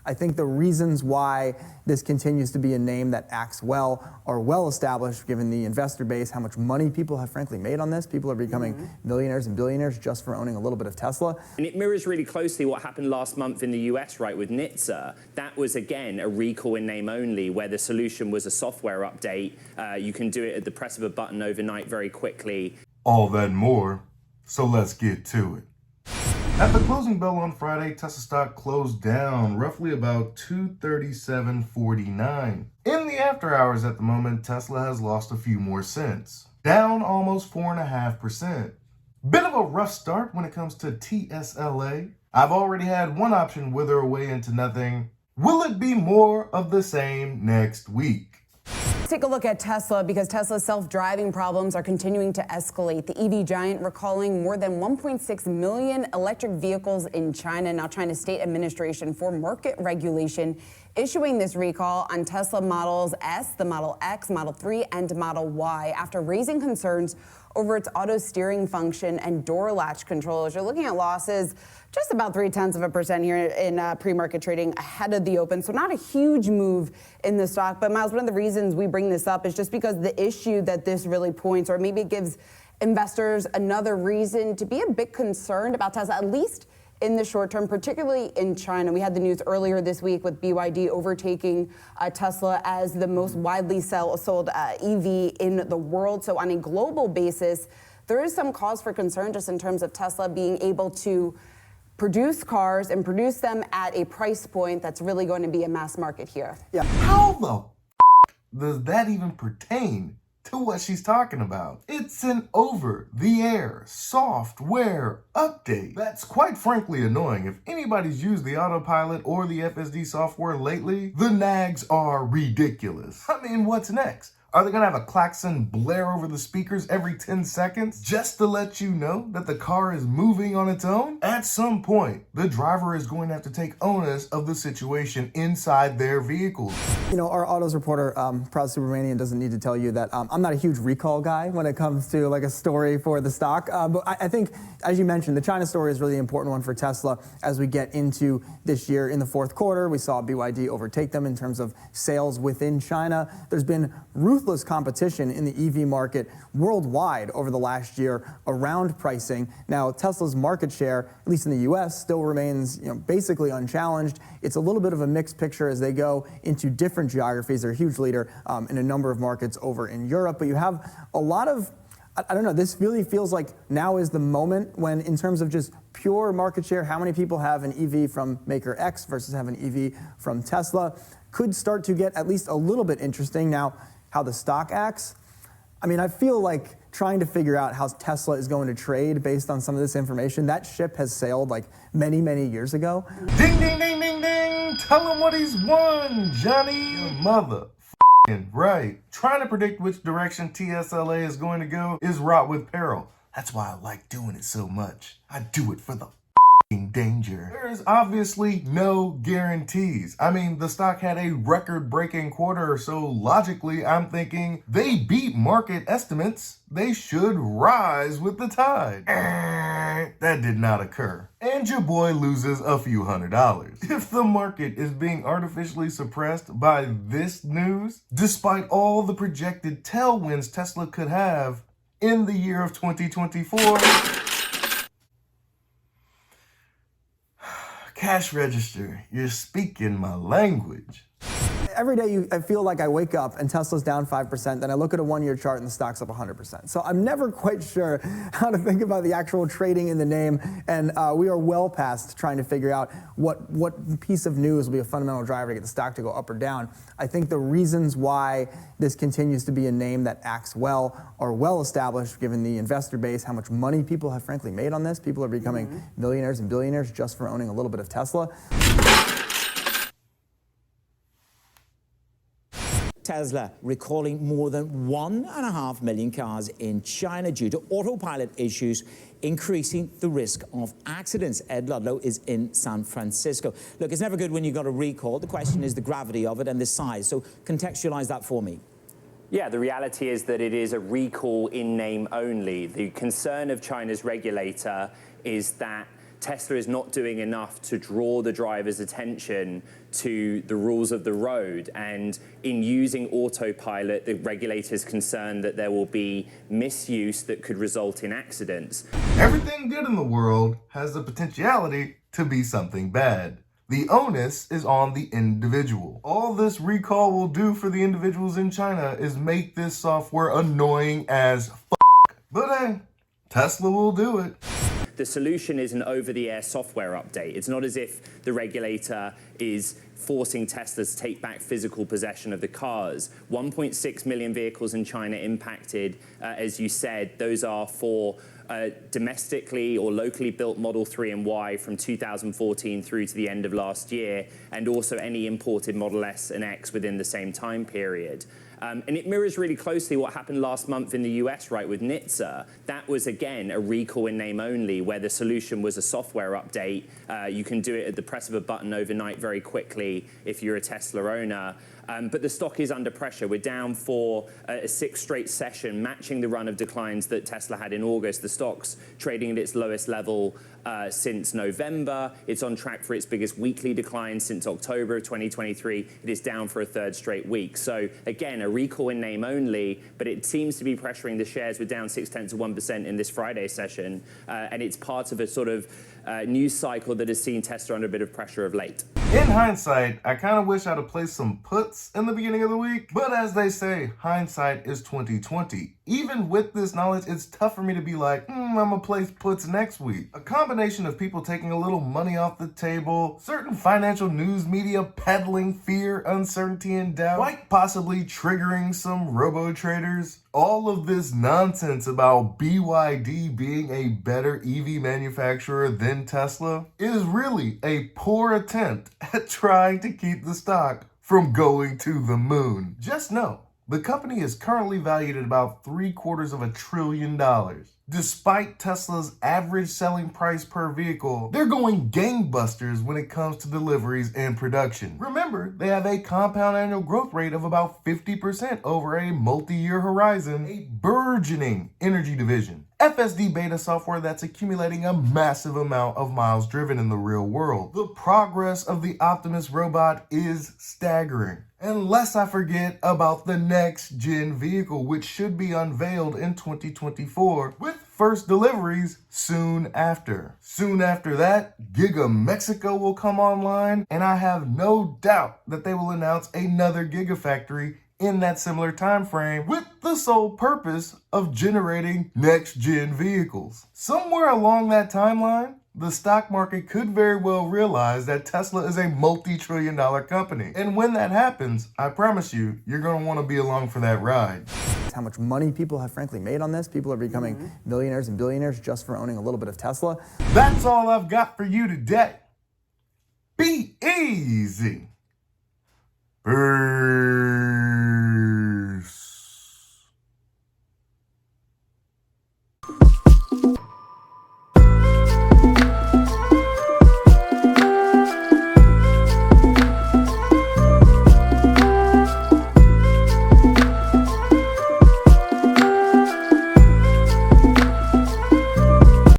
I think the reasons why this continues to be a name that acts well are well established given the investor base, how much money people have frankly made on this. People are becoming millionaires and billionaires just for owning a little bit of Tesla. And it mirrors really closely what happened last month in the US, right, with NHTSA. That was, again, a recall in name only, where the solution was a software update. You can do it at the press of a button overnight very quickly. All that and more, so let's get to it. At the closing bell on Friday, Tesla stock closed down roughly about 237.49. In the after hours at the moment, Tesla has lost a few more cents, down almost 4.5%. Bit of a rough start when it comes to TSLA. I've already had one option wither away into nothing. Will it be more of the same next week? Take a look at Tesla, because Tesla's self-driving problems are continuing to escalate. The EV giant recalling more than 1.6 million electric vehicles in China. Now, China's state administration for market regulation issuing this recall on Tesla Models S, the Model X, Model 3, and Model Y after raising concerns over its auto steering function and door latch controls. You're looking at losses just about 0.3% here in pre-market trading ahead of the open. So not a huge move in the stock. But Miles, one of the reasons we bring this up is just because the issue that this really points, or maybe it gives investors another reason to be a bit concerned about Tesla, at least in the short term, particularly in China. We had the news earlier this week with BYD overtaking Tesla as the most widely sold EV in the world. So on a global basis, there is some cause for concern just in terms of Tesla being able to produce cars and produce them at a price point that's really going to be a mass market here. Yeah. How the does that even pertain to what she's talking about? It's an over-the-air software update. That's quite frankly annoying. If anybody's used the autopilot or the FSD software lately, the nags are ridiculous. I mean, what's next? Are they gonna have a klaxon blare over the speakers every 10 seconds just to let you know that the car is moving on its own? At some point, the driver is going to have to take onus of the situation inside their vehicles. You know, our autos reporter, Proud Supermanian, doesn't need to tell you that I'm not a huge recall guy when it comes to like a story for the stock. But I think, as you mentioned, the China story is really an important one for Tesla as we get into this year. In the fourth quarter, we saw BYD overtake them in terms of sales within China. There's been ruthless competition in the EV market worldwide over the last year around pricing. Now, Tesla's market share, at least in the US, still remains basically unchallenged. It's a little bit of a mixed picture as they go into different geographies. They're a huge leader in a number of markets over in Europe, but you have a lot of, I don't know, this really feels like now is the moment when, in terms of just pure market share, how many people have an EV from maker X versus have an EV from Tesla, could start to get at least a little bit interesting. Now, how the stock acts, I mean, I feel like trying to figure out how Tesla is going to trade based on some of this information, that ship has sailed like many, many years ago. Ding, ding, ding, ding, ding. Tell him what he's won, Johnny. Your mother. Right. Trying to predict which direction TSLA is going to go is wrought with peril. That's why I like doing it so much. I do it for the danger. There is obviously no guarantees. I mean, the stock had a record-breaking quarter, so logically, I'm thinking they beat market estimates. They should rise with the tide. That did not occur. And your boy loses a few $100s. If the market is being artificially suppressed by this news, despite all the projected tailwinds Tesla could have in the year of 2024, cash register, you're speaking my language. Every day I feel like I wake up and Tesla's down 5%, then I look at a one-year chart and the stock's up 100%. So I'm never quite sure how to think about the actual trading in the name, and we are well past trying to figure out what piece of news will be a fundamental driver to get the stock to go up or down. I think the reasons why this continues to be a name that acts well are well established given the investor base, how much money people have frankly made on this. People are becoming millionaires and billionaires just for owning a little bit of Tesla. Tesla recalling more than 1.5 million cars in China due to autopilot issues, increasing the risk of accidents. Ed Ludlow is in San Francisco. Look, it's never good when you've got a recall. The question is the gravity of it and the size. So contextualize that for me. Yeah, the reality is that it is a recall in name only. The concern of China's regulator is that Tesla is not doing enough to draw the driver's attention to the rules of the road. And in using autopilot, the regulator is concerned that there will be misuse that could result in accidents. Everything good in the world has the potentiality to be something bad. The onus is on the individual. All this recall will do for the individuals in China is make this software annoying as f***. But hey, Tesla will do it. The solution is an over-the-air software update. It's not as if the regulator is forcing Tesla to take back physical possession of the cars. 1.6 million vehicles in China impacted, as you said. Those are for domestically or locally built Model 3 and Y from 2014 through to the end of last year, and also any imported Model S and X within the same time period. And it mirrors really closely what happened last month in the US, right, with NHTSA. That was, again, a recall in name only, where the solution was a software update. You can do it at the press of a button overnight very quickly if you're a Tesla owner. But the stock is under pressure. We're down for a 6th straight session, matching the run of declines that Tesla had in August. The stock's trading at its lowest level since November. It's on track for its biggest weekly decline since October of 2023. It is down for a 3rd straight week. So again, a recall in name only, but it seems to be pressuring the shares. We're down 0.6% in this Friday session. And it's part of a sort of news cycle that has seen Tesla under a bit of pressure of late. In hindsight, I kind of wish I'd have placed some puts in the beginning of the week, but as they say, hindsight is 20/20. Even with this knowledge, it's tough for me to be like, I'm gonna place puts next week. A combination of people taking a little money off the table, certain financial news media peddling fear, uncertainty, and doubt, quite possibly triggering some robo-traders. All of this nonsense about BYD being a better EV manufacturer than Tesla is really a poor attempt at trying to keep the stock from going to the moon. Just know, the company is currently valued at about $750 billion. Despite Tesla's average selling price per vehicle, they're going gangbusters when it comes to deliveries and production. Remember, they have a compound annual growth rate of about 50% over a multi-year horizon, a burgeoning energy division, FSD beta software that's accumulating a massive amount of miles driven in the real world. The progress of the Optimus robot is staggering. Unless I forget about the next gen vehicle, which should be unveiled in 2024, with first deliveries soon after. Soon after that, Giga Mexico will come online, and I have no doubt that they will announce another Gigafactory in that similar time frame, with the sole purpose of generating next gen vehicles. Somewhere along that timeline, the stock market could very well realize that Tesla is a multi-trillion-dollar company. And when that happens, I promise you, you're going to want to be along for that ride. How much money people have frankly made on this. People are becoming millionaires and billionaires just for owning a little bit of Tesla. That's all I've got for you today. Be easy. Peace.